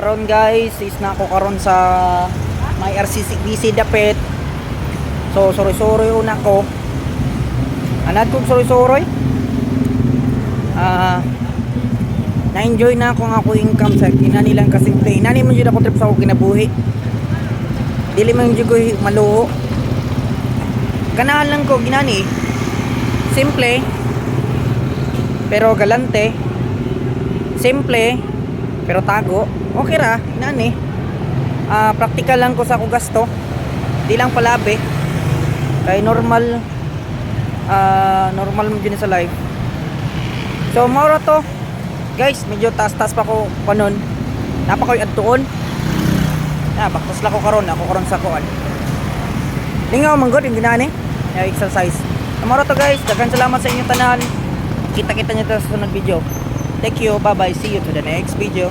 Karon guys, is na ako karon sa may RCC dapit. So soroy-soroy una ko. Anad kong soroy-soroy. Na-enjoy na ako nga ako income sa kinani lang kasimple. Inani man jud ako trip sa ako kinabuhi. Dili man jud ko maluho. Ganahan lang ko ginani. Simple pero galante. Simple pero tago. Okay ra, inani. Practical lang ko sa ako gasto. Di lang palabi. Kay normal normal mo din sa life. So moro to. Guys, medyo taas-taas pa ko panon. Napakoy adtuon. Baktos la ko karon, ako karon sa kuan. Lingaw man gud yung ginani. Exercise. Moro to guys, daghan salamat sa inyo tanan. Kita-kita nyo sa sunod video. Thank you, bye bye, see you to the next video.